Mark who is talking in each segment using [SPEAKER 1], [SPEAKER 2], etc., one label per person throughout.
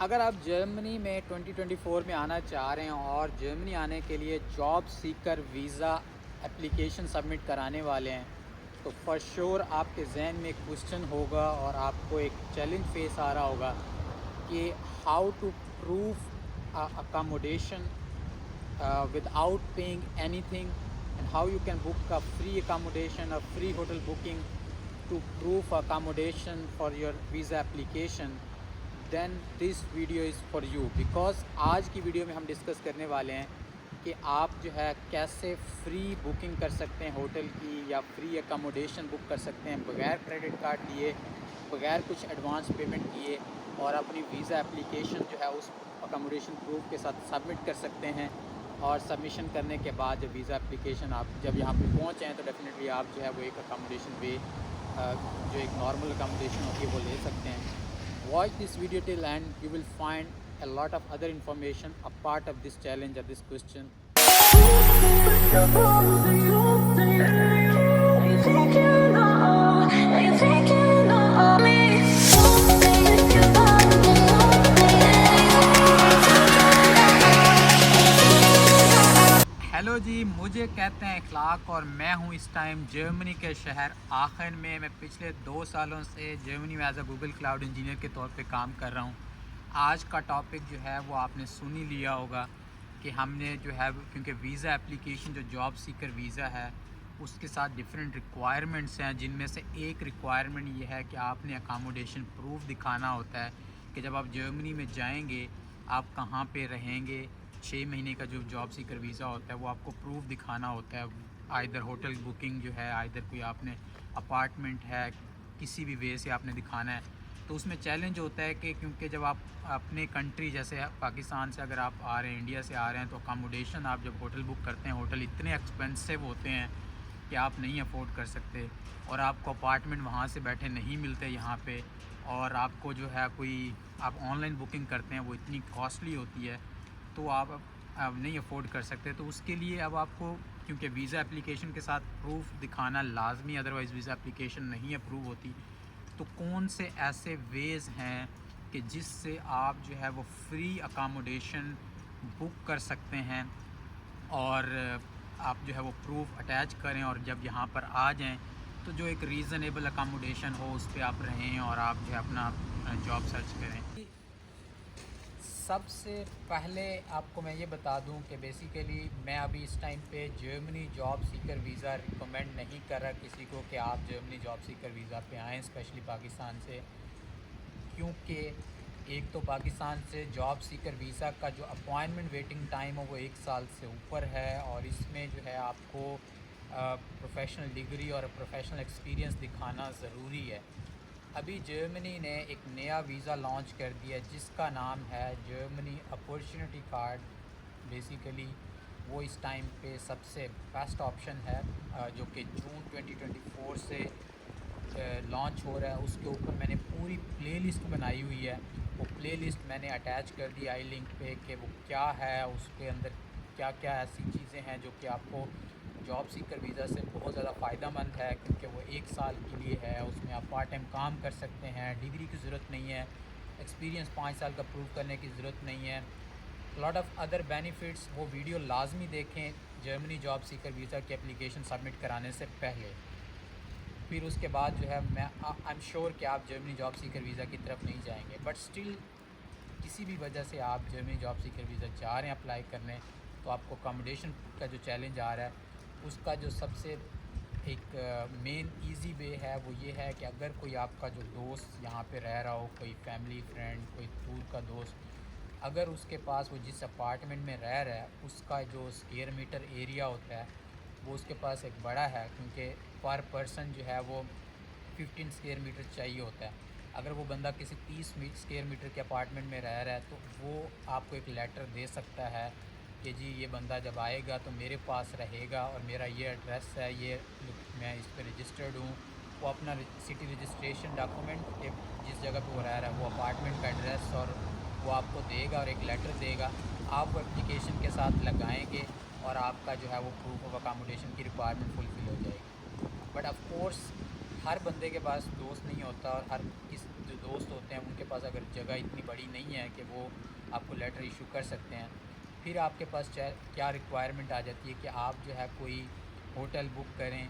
[SPEAKER 1] अगर आप जर्मनी में 2024 में आना चाह रहे हैं और जर्मनी आने के लिए job seeker visa application submit कराने वाले हैं, तो फॉर श्योर आपके जहन में एक क्वेश्चन होगा और आपको एक चैलेंज फेस आ रहा होगा कि how to prove accommodation without paying anything, and how you can book a free accommodation or free hotel booking to prove accommodation for your visa application. Then this video is for you, because आज की video में हम discuss करने वाले हैं कि आप जो है कैसे फ्री बुकिंग कर सकते हैं होटल की, या फ्री अकोमोडेशन बुक कर सकते हैं बगैर क्रेडिट कार्ड लिए, बगैर कुछ एडवांस पेमेंट किए, और अपनी वीज़ा एप्लीकेशन जो है उस अकोमोडेशन प्रूफ के साथ सबमिट कर सकते हैं। और सबमिशन करने के बाद जब वीज़ा एप्लीकेशन आप जब यहाँ पे पहुँचे हैं तो डेफिनेटली आप जो है वो एक अकोमोडेशन पे जो एक नॉर्मल अकोमोडेशन होती है वो ले सकते हैं। Watch this video till and you will find a lot of other information a part of this challenge or this question. Hello ji, मुझे कहते हैं इखलाक और मैं हूँ इस टाइम जर्मनी के शहर आखन में। मैं पिछले 2 सालों से जर्मनी में as a Google cloud engineer के तौर पे काम कर रहा हूँ। आज का टॉपिक जो है वो आपने सुन ही लिया होगा कि हमने जो है, क्योंकि वीज़ा एप्लीकेशन जो जॉब सीकर वीज़ा है उसके साथ डिफरेंट रिक्वायरमेंट्स हैं, जिनमें से एक रिक्वायरमेंट ये है कि आपने अकामोडेशन प्रूफ दिखाना होता है कि जब आप जर्मनी में जाएंगे आप कहाँ पे रहेंगे। 6 महीने का जो जॉब सीकर वीज़ा होता है वो आपको प्रूफ दिखाना होता है। आइदर होटल बुकिंग जो है, आइदर कोई आपने अपार्टमेंट है, किसी भी वे से आपने दिखाना है। तो उसमें चैलेंज होता है कि क्योंकि जब आप अपने कंट्री जैसे पाकिस्तान से अगर आप आ रहे हैं, इंडिया से आ रहे हैं, तो अकामोडेशन आप जब होटल बुक करते हैं, होटल इतने एक्सपेंसिव होते हैं कि आप नहीं अफोर्ड कर सकते, और आपको अपार्टमेंट वहाँ से बैठे नहीं मिलते यहाँ पे, और आपको जो है कोई आप ऑनलाइन बुकिंग करते हैं वो इतनी कॉस्टली होती है तो आप नहीं अफोर्ड कर सकते। तो उसके लिए अब आपको, क्योंकि वीज़ा एप्लीकेशन के साथ प्रूफ दिखाना लाजमी, अदरवाइज़ वीज़ा एप्लीकेशन नहीं अप्रूव होती, तो कौन से ऐसे वेज़ हैं कि जिससे आप जो है वो फ्री अकामोडेशन बुक कर सकते हैं और आप जो है वो प्रूफ अटैच करें, और जब यहाँ पर आ जाएं तो जो एक रीज़नेबल अकामोडेशन हो उस पर आप रहें और आप जो है अपना जॉब सर्च करें। सबसे पहले आपको मैं ये बता दूं कि बेसिकली मैं अभी इस टाइम पे Germany job seeker visa recommend नहीं कर रहा किसी को कि आप जर्मनी जॉब सीकर वीज़ा पे आएँ, स्पेशली पाकिस्तान से। क्योंकि एक तो पाकिस्तान से जॉब सीकर वीज़ा का जो अपॉइंटमेंट वेटिंग टाइम है वो 1 साल से ऊपर है, और इसमें जो है आपको प्रोफेशनल डिग्री और प्रोफेशनल एक्सपीरियंस दिखाना ज़रूरी है। अभी जर्मनी ने एक नया वीज़ा लॉन्च कर दिया जिसका नाम है जर्मनी अपॉर्चुनिटी कार्ड। बेसिकली वो इस टाइम पे सबसे बेस्ट ऑप्शन है, जो कि जून 2024 से लॉन्च हो रहा है। उसके ऊपर मैंने पूरी प्लेलिस्ट बनाई हुई है। वो प्लेलिस्ट मैंने अटैच कर दी आई लिंक पे कि वो क्या है, उसके अंदर क्या क्या ऐसी चीज़ें हैं जो कि आपको जॉब सीकर वीज़ा से बहुत ज़्यादा फ़ायदेमंद है, क्योंकि वो 1 साल के लिए है। उसमें आप पार्ट टाइम काम कर सकते हैं, डिग्री की ज़रूरत नहीं है, एक्सपीरियंस 5 साल का प्रूव करने की ज़रूरत नहीं है, लॉट ऑफ़ अदर बेनिफिट्स। वो वीडियो लाजमी देखें जर्मनी जॉब सीकर वीज़ा की एप्लीकेशन सबमिट कराने से पहले। फिर उसके बाद जो है मैं आई एम श्योर कि आप जर्मनी जॉब सीकर वीज़ा की तरफ नहीं जाएंगे, बट स्टिल किसी भी वजह से आप जर्मनी जॉब सीकर वीज़ा चाह रहे हैं अप्लाई करने, तो आपको अकोमोडेशन का जो चैलेंज आ रहा है उसका जो सबसे एक मेन इजी वे है वो ये है कि अगर कोई आपका जो दोस्त यहाँ पे रह रहा हो, कोई फैमिली फ्रेंड, कोई दूर का दोस्त, अगर उसके पास वो जिस अपार्टमेंट में रह रहा है उसका जो स्क्वायर मीटर एरिया होता है वो उसके पास एक बड़ा है, क्योंकि पर पर्सन जो है वो 15 स्क्वायर मीटर चाहिए होता है। अगर वो बंदा किसी 30 स्क्वायर मीटर के अपार्टमेंट में रह रहा है तो वो आपको एक लेटर दे सकता है कि जी ये बंदा जब आएगा तो मेरे पास रहेगा और मेरा ये एड्रेस है, ये मैं इस पर रजिस्टर्ड हूँ। वो अपना सिटी रजिस्ट्रेशन डॉक्यूमेंट जिस जगह पे वो रह रहा है वो अपार्टमेंट का एड्रेस और वो आपको देगा और एक लेटर देगा। आप एप्लीकेशन के साथ लगाएंगे और आपका जो है वो प्रूफ ऑफ अकामोडेशन की रिक्वायरमेंट फुलफ़िल हो जाएगी। बट ऑफ कोर्स हर बंदे के पास दोस्त नहीं होता, और हर किस जो दोस्त होते हैं उनके पास अगर जगह इतनी बड़ी नहीं है कि वो आपको लेटर इशू कर सकते हैं, फिर आपके पास क्या रिक्वायरमेंट आ जाती है कि आप जो है कोई होटल बुक करें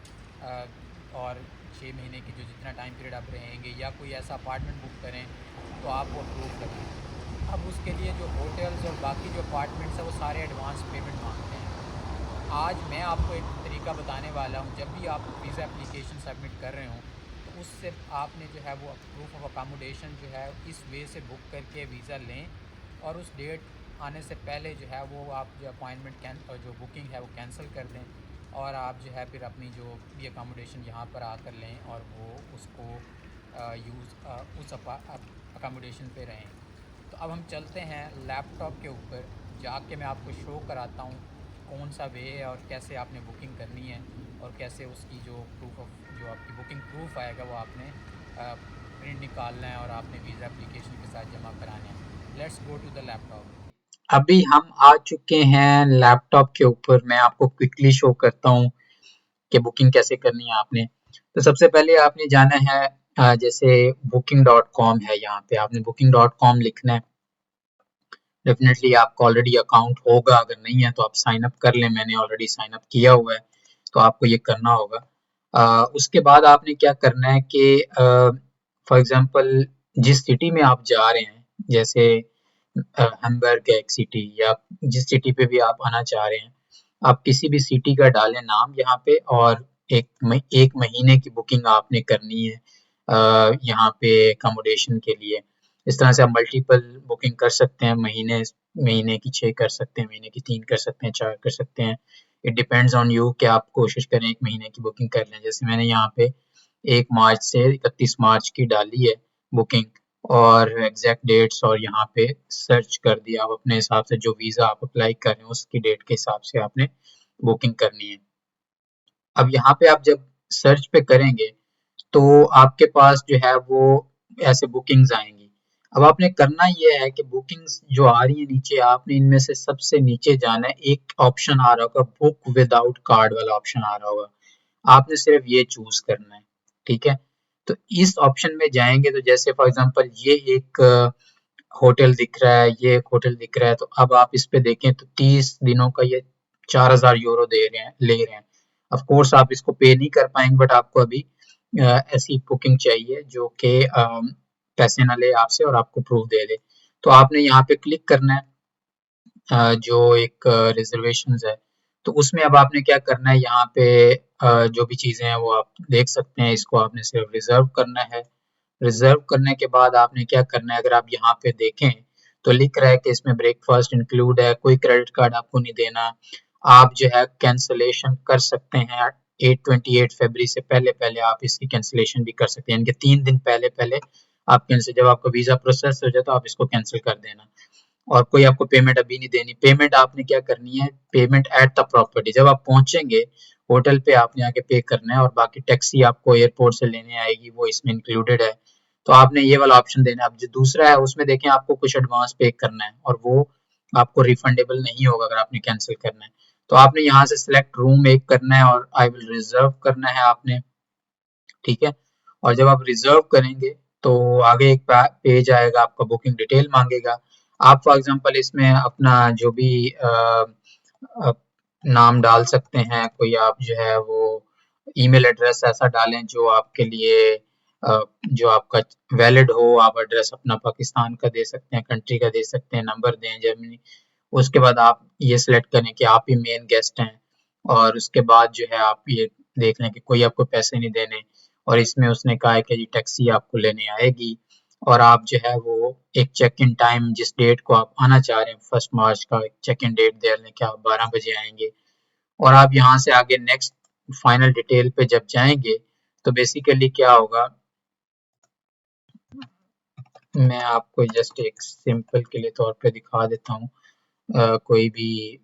[SPEAKER 1] और 6 महीने की जो जितना टाइम पीरियड आप रहेंगे, या कोई ऐसा अपार्टमेंट बुक करें तो आप वो अप्रूव करें। अब उसके लिए जो होटल्स और बाकी जो अपार्टमेंट्स हैं वो सारे एडवांस पेमेंट मांगते हैं। आज मैं आपको एक तरीका बताने वाला हूँ, जब भी आप वीज़ा एप्लीकेशन सबमिट कर रहे हों तो उससे आपने जो है वो प्रूफ ऑफ अकामोडेशन जो है इस वे से बुक करके वीज़ा लें, और उस डेट आने से पहले जो है वो आप जो अपॉइंटमेंट जो बुकिंग है वो कैंसिल कर दें, और आप जो है फिर अपनी जो भी अकामोडेशन यहाँ पर आकर लें और वो उसको उस अकामोडेशन पे रहें। तो अब हम चलते हैं लैपटॉप के ऊपर, जाके मैं आपको शो कराता हूँ कौन सा वे है और कैसे आपने बुकिंग करनी है, और कैसे उसकी जो प्रूफ ऑफ जो आपकी बुकिंग प्रूफ आएगा वो आपने प्रिंट निकालना है और आपने वीज़ा एप्लीकेशन के साथ जमा कराना है। Let's go to the laptop.
[SPEAKER 2] अभी हम आ चुके हैं लैपटॉप के ऊपर। मैं आपको क्विकली शो करता हूँ कि बुकिंग कैसे करनी है आपने। तो सबसे पहले आपने जाना है, जैसे booking.com है, यहाँ पे आपने booking.com लिखना है। डेफिनेटली आपका ऑलरेडी अकाउंट होगा, अगर नहीं है तो आप साइन अप कर लें। मैंने ऑलरेडी साइन अप किया हुआ है, तो आपको ये करना होगा। उसके बाद आपने क्या करना है कि फॉर एग्जांपल जिस सिटी में आप जा रहे हैं, जैसे हैम्बर्ग है एक सिटी, या जिस सिटी पे भी आप आना चाह रहे हैं, आप किसी भी सिटी का डालें नाम यहाँ पे, और एक महीने की बुकिंग आपने करनी है यहाँ पे अकोमोडेशन के लिए। इस तरह से आप मल्टीपल बुकिंग कर सकते हैं। महीने की 6 कर सकते हैं, महीने की 3 कर सकते हैं, 4 कर सकते हैं। इट डिपेंड्स ऑन यू कि आप कोशिश करें 1 महीने की बुकिंग कर लें। जैसे मैंने यहाँ पे 1 मार्च से 31 मार्च की डाली है बुकिंग, और एग्जैक्ट डेट्स, और यहाँ पे सर्च कर दिया। आप अपने हिसाब से जो वीज़ा आप अप्लाई कर रहे हैं उसकी डेट के हिसाब से आपने बुकिंग करनी है। अब यहाँ पे आप जब सर्च पे करेंगे तो आपके पास जो है वो ऐसे बुकिंग्स आएंगी। अब आपने करना ये है कि बुकिंग्स जो आ रही है नीचे, आपने इनमें से सबसे नीचे जाना है। एक ऑप्शन आ रहा होगा बुक विदाउट कार्ड वाला, ऑप्शन आ रहा होगा, आपने सिर्फ ये चूज करना है। ठीक है, तो इस ऑप्शन में जाएंगे तो जैसे फॉर एग्जांपल ये एक होटल दिख रहा है, ये एक होटल दिख रहा है, तो अब आप इस पे देखें तो 30 दिनों का ये 4000 यूरो दे रहे हैं, ले रहे हैं। ऑफ कोर्स आप इसको पे नहीं कर पाएंगे, बट आपको अभी ऐसी बुकिंग चाहिए जो कि पैसे ना ले आपसे और आपको प्रूफ दे दे। तो आपने यहाँ पे क्लिक करना है, जो एक रिजर्वेशन है, तो उसमें अब आपने क्या करना है, यहाँ पे जो भी चीजें हैं वो आप देख सकते हैं। इसको आपने सिर्फ रिजर्व करना है। रिजर्व करने के बाद आपने क्या करना है, अगर आप यहाँ पे देखें तो लिख रहा है कि इसमें ब्रेकफास्ट इंक्लूड है, कोई क्रेडिट कार्ड आपको नहीं देना। आप जो है कैंसलेशन कर सकते हैं 28 फरवरी से पहले पहले आप इसकी कैंसलेशन भी कर सकते हैं, यानी कि 3 दिन पहले पहले आप कैंसिल, जब आपका वीजा प्रोसेस हो जाए तो आप इसको कैंसिल कर देना। और कोई आपको पेमेंट अभी नहीं देनी। पेमेंट आपने क्या करनी है, पेमेंट एट द प्रॉपर्टी, जब आप पहुंचेंगे होटल पे आपने आके पे करना है, और बाकी टैक्सी आपको एयरपोर्ट से लेने आएगी वो इसमें इंक्लूडेड है। तो आपने ये वाला ऑप्शन देना है। अब जो दूसरा है उसमें देखें आपको कुछ एडवांस पे करना है, और वो आपको रिफंडेबल नहीं होगा अगर आपने कैंसिल करना है। तो आपने यहाँ से सिलेक्ट रूम एक करना है और आई विल रिजर्व करना है आपने। ठीक है, और जब आप रिजर्व करेंगे तो आगे एक पेज आएगा, आपका बुकिंग डिटेल मांगेगा। आप फॉर एग्जांपल इसमें अपना जो भी अ, नाम डाल सकते हैं। कोई आप जो है वो ईमेल एड्रेस ऐसा डालें जो आपके लिए जो आपका वैलिड हो। आप एड्रेस अपना पाकिस्तान का दे सकते हैं, कंट्री का दे सकते हैं, नंबर दें जर्मनी। उसके बाद आप ये सिलेक्ट करें कि आप ही मेन गेस्ट हैं, और उसके बाद जो है आप ये देख लें कि कोई आपको पैसे नहीं देने। और इसमें उसने कहा है कि जी टैक्सी आपको लेने आएगी, और आप जो है वो एक चेक इन टाइम, जिस डेट को आप आना चाह रहे हैं 1 मार्च का एक चेक इन डेट दे लें कि आप 12 बजे आएंगे। और आप यहाँ से आगे नेक्स्ट फाइनल डिटेल पे जब जाएंगे तो बेसिकली क्या होगा, मैं आपको जस्ट एक सिंपल के लिए तौर पे दिखा देता हूँ। कोई भी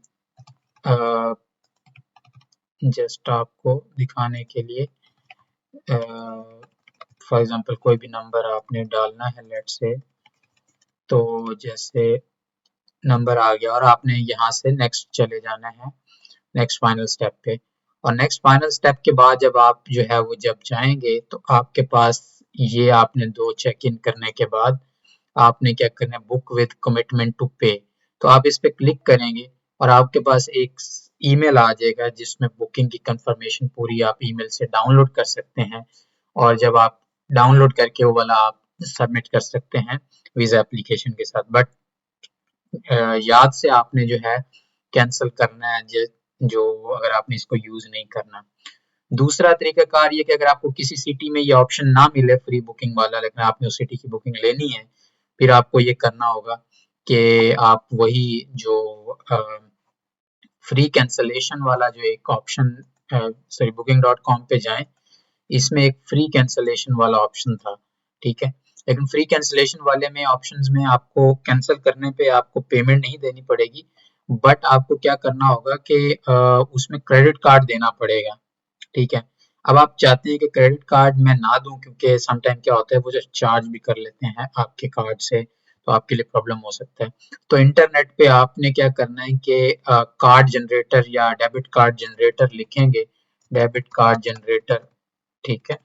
[SPEAKER 2] जस्ट आपको दिखाने के लिए, फॉर एग्जांपल कोई भी नंबर आपने डालना है, लेट्स से, तो जैसे नंबर आ गया और आपने यहाँ से नेक्स्ट चले जाना है, नेक्स्ट फाइनल स्टेप पे। और नेक्स्ट फाइनल स्टेप के बाद जब आप जो है वो जब जाएंगे तो आपके पास ये आपने 2 चेक इन करने के बाद आपने क्या करना है, बुक विद कमिटमेंट टू पे, तो आप इस पे क्लिक करेंगे और आपके पास एक ईमेल आ जाएगा जिसमें बुकिंग की कंफर्मेशन पूरी आप ईमेल से डाउनलोड कर सकते हैं। और जब आप डाउनलोड करके वो वाला आप सबमिट कर सकते हैं वीजा एप्लीकेशन के साथ। बट याद से आपने जो है कैंसिल करना है, जो अगर आपने इसको यूज नहीं करना। दूसरा तरीकाकार ये कि अगर आपको किसी सिटी में ये ऑप्शन ना मिले फ्री बुकिंग वाला, लेकिन आपने उस सिटी की बुकिंग लेनी है, फिर आपको ये करना होगा कि आप वही जो फ्री कैंसलेशन वाला जो एक ऑप्शन, सॉरी booking.com पे जाएं, इसमें एक फ्री कैंसलेशन वाला ऑप्शन था, ठीक है। लेकिन फ्री कैंसलेशन वाले में ऑप्शंस में आपको कैंसिल करने पे आपको पेमेंट नहीं देनी पड़ेगी, बट आपको क्या करना होगा कि उसमें क्रेडिट कार्ड देना पड़ेगा, ठीक है। अब आप चाहते हैं कि क्रेडिट कार्ड मैं ना दूं क्योंकि सम टाइम क्या होता है वो जो चार्ज भी कर लेते हैं आपके कार्ड से, तो आपके लिए प्रॉब्लम हो सकता है। तो इंटरनेट पे आपने क्या करना है कि कार्ड जनरेटर या डेबिट कार्ड जनरेटर लिखेंगे, डेबिट कार्ड जनरेटर, ठीक है।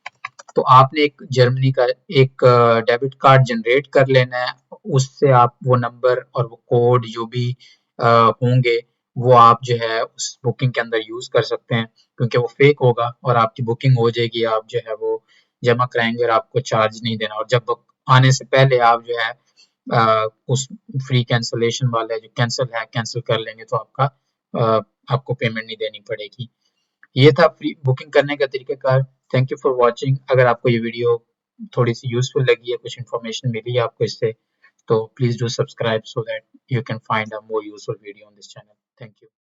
[SPEAKER 2] तो आपने एक जर्मनी का एक डेबिट कार्ड जनरेट कर लेना है, उससे आप वो नंबर और वो कोड जो भी होंगे वो आप जो है उस बुकिंग के अंदर यूज कर सकते हैं, क्योंकि वो फेक होगा और आपकी बुकिंग हो जाएगी, आप जो है वो जमा कराएंगे और आपको चार्ज नहीं देना। और जब आने से पहले आप जो है उस फ्री कैंसलेशन वाले जो कैंसिल कर लेंगे तो आपको पेमेंट नहीं देनी पड़ेगी। ये था फ्री बुकिंग करने का तरीकाकार। Thank you for watching. अगर आपको ये वीडियो थोड़ी सी यूजफुल लगी है, कुछ इन्फॉर्मेशन मिली है आपको इससे, तो please do subscribe so that you can find a more useful video on this channel. Thank you.